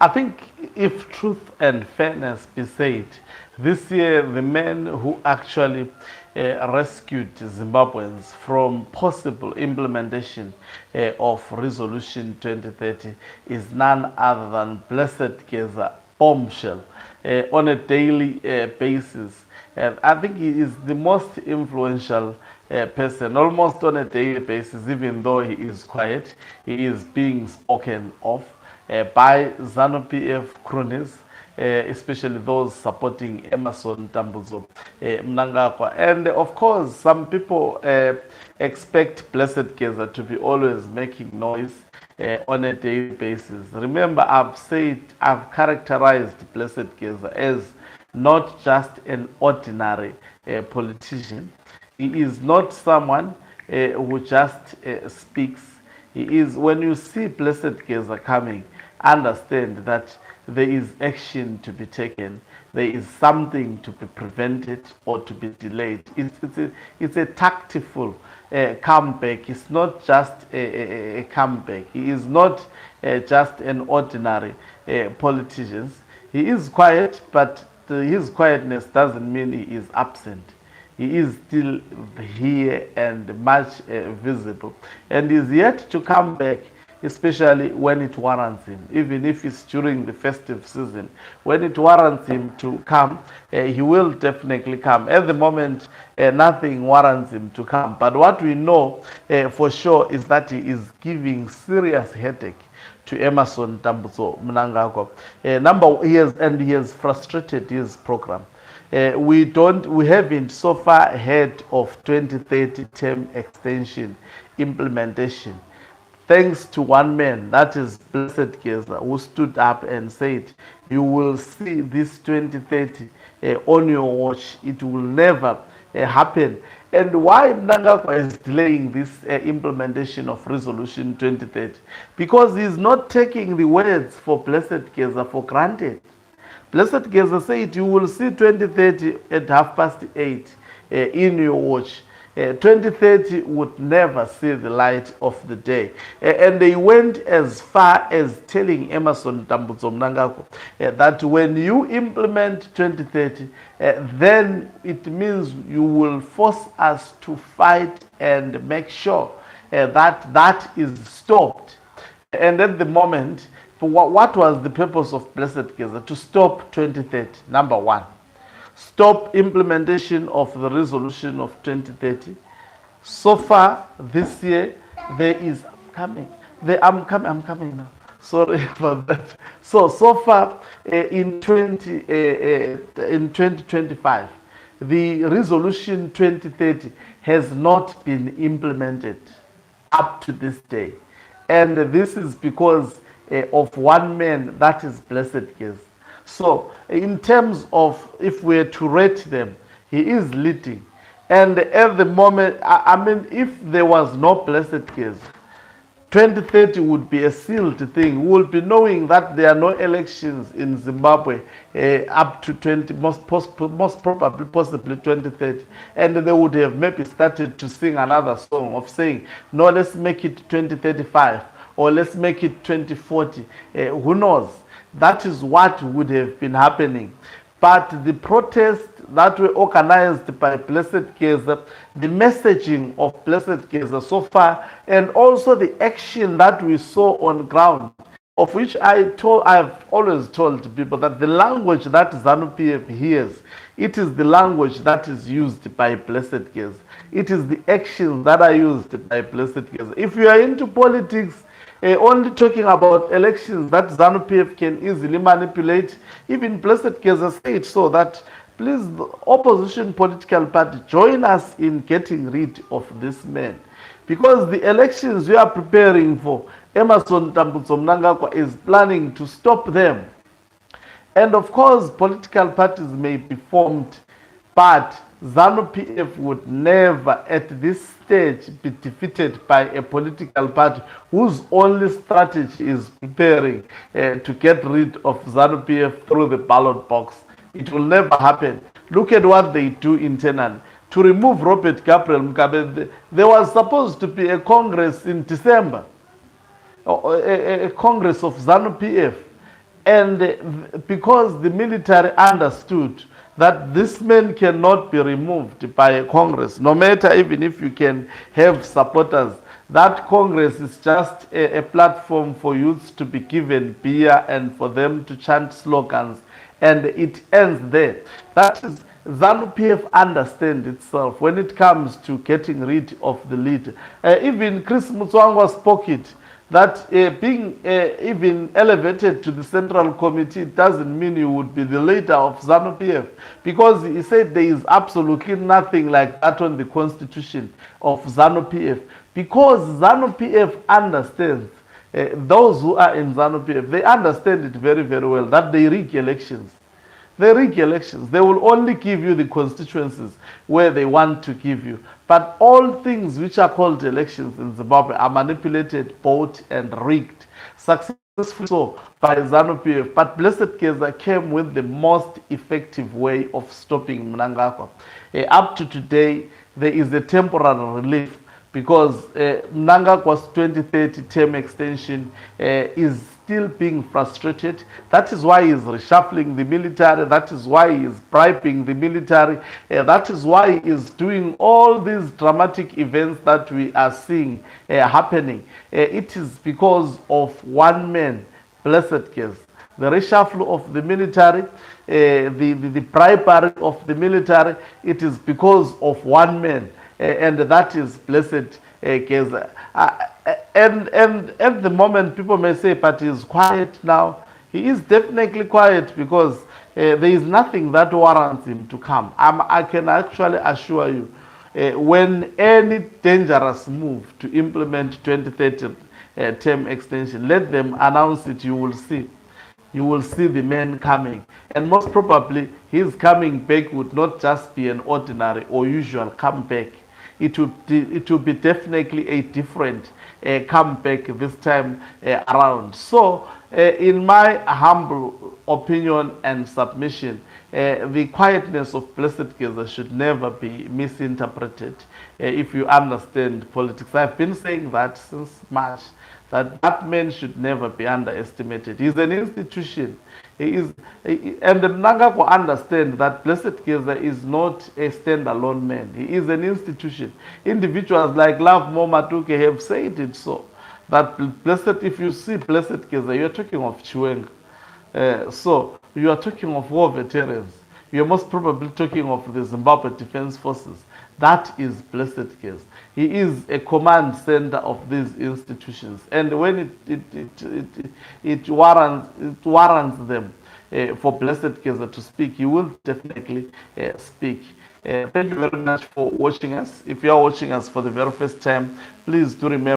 I think if truth and fairness be said, this year the man who actually rescued Zimbabweans from possible implementation of Resolution 2030 is none other than Blessed Geza bombshell on a daily basis. And I think he is the most influential person, almost on a daily basis, even though he is quiet, he is being spoken of by Zanu PF cronies, especially those supporting Emerson Tambuzo Mnangagwa. And of course, some people expect Blessed Gaza to be always making noise on a daily basis. Remember, I've characterized Blessed Gaza as not just an ordinary politician. He is not someone who just speaks. He is, when you see Blessed Gaza coming, understand that there is action to be taken. There is something to be prevented or to be delayed. It's a tactful comeback. It's not just a comeback. He is not just an ordinary politician. He is quiet, but his quietness doesn't mean he is absent. He is still here and much visible, and is yet to come back, especially when it warrants him. Even if it's during the festive season, when it warrants him to come, he will definitely come. At the moment, nothing warrants him to come. But what we know for sure is that he is giving serious headache to Emerson Tambuzo Mnangagwa. He has frustrated his program. We haven't so far heard of 2030 term extension implementation. Thanks to one man, that is Blessed Geza, who stood up and said, you will see this 2030 on your watch. It will never happen. And why Mnangagwa is delaying this implementation of Resolution 2030? Because he's not taking the words for Blessed Geza for granted. Blessed Geza said, you will see 2030 at 8:30 in your watch. 2030 would never see the light of the day. And they went as far as telling Emerson Tambuzo Mnangagwa that when you implement 2030, then it means you will force us to fight and make sure that is stopped. And at the moment, what was the purpose of Blessed Gaza? To stop 2030, number one. Stop implementation of the resolution of 2030. So far this year, there is coming. I'm coming now. Sorry about that. So far in 2025, the resolution 2030 has not been implemented up to this day. And this is because of one man, that is Blessed Gaza. So in terms of if we're to rate them, he is leading. And at the moment, I mean, if there was no Blessed Gaza, 2030 would be a sealed thing. We will be knowing that there are no elections in Zimbabwe up to most probably, possibly 2030. And they would have maybe started to sing another song of saying, no, let's make it 2035 or let's make it 2040. Who knows? That is what would have been happening. But the protests that were organized by Blessed Gaza, the messaging of Blessed Gaza so far, and also the action that we saw on ground, of which I've always told people that the language that Zanu PF hears, it is the language that is used by Blessed Gaza. It is the actions that are used by Blessed Gaza. If you are into politics, only talking about elections that Zanu PF can easily manipulate, even Blessed Gaza said so that please, the opposition political party, join us in getting rid of this man. Because the elections we are preparing for, Emerson Tambuzo Mnangagwa is planning to stop them. And of course, political parties may be formed, but Zanu PF would never at this stage be defeated by a political party whose only strategy is preparing to get rid of Zanu PF through the ballot box. It will never happen. Look at what they do internally. To remove Robert Gabriel Mugabe, there was supposed to be a Congress in December, a Congress of Zanu PF. And because the military understood that this man cannot be removed by a Congress, no matter even if you can have supporters, that Congress is just a platform for youths to be given beer and for them to chant slogans, and it ends there. That is, Zanu PF understand itself when it comes to getting rid of the leader. Even Chris Mutswangwa spoke it, that being even elevated to the Central Committee doesn't mean you would be the leader of Zanu PF, because he said there is absolutely nothing like that on the constitution of Zanu PF, because Zanu PF understands, those who are in Zanu PF, they understand it very, very well, that they rig elections. They rig elections. They will only give you the constituencies where they want to give you. But all things which are called elections in Zimbabwe are manipulated, bought, and rigged. Successfully so by Zanu PF. But Blessed Geza came with the most effective way of stopping Mnangagwa. Up to today, there is a temporary relief, because Mnangagwa's 2030 term extension is still being frustrated. That is why he is reshuffling the military. That is why he is bribing the military. That is why he is doing all these dramatic events that we are seeing happening. It is because of one man, Blessed Geza. The reshuffle of the military, the bribery of the military, it is because of one man, and that is Blessed Geza. And at the moment, people may say, but he's quiet now. He is definitely quiet because there is nothing that warrants him to come. I can actually assure you, when any dangerous move to implement 2030 term extension, let them announce it, you will see. You will see the man coming. And most probably, his coming back would not just be an ordinary or usual comeback. It will be definitely a different comeback this time around. So, in my humble opinion and submission, the quietness of Blessed Gaza should never be misinterpreted if you understand politics. I've been saying that since March, that man should never be underestimated. He's an institution. He is, and the Mnangagwa understand that Blessed Geza is not a standalone man. He is an institution. Individuals like Love Momatuke have said it so. That Blessed, if you see Blessed Geza, you're talking of Chiwenga. So you are talking of war veterans. You're most probably talking of the Zimbabwe Defense Forces. That is Blessed Geza. He is a command center of these institutions, and when it warrants them for Blessed Geza to speak, he will definitely speak. Thank you very much for watching us. If you are watching us for the very first time, please do remember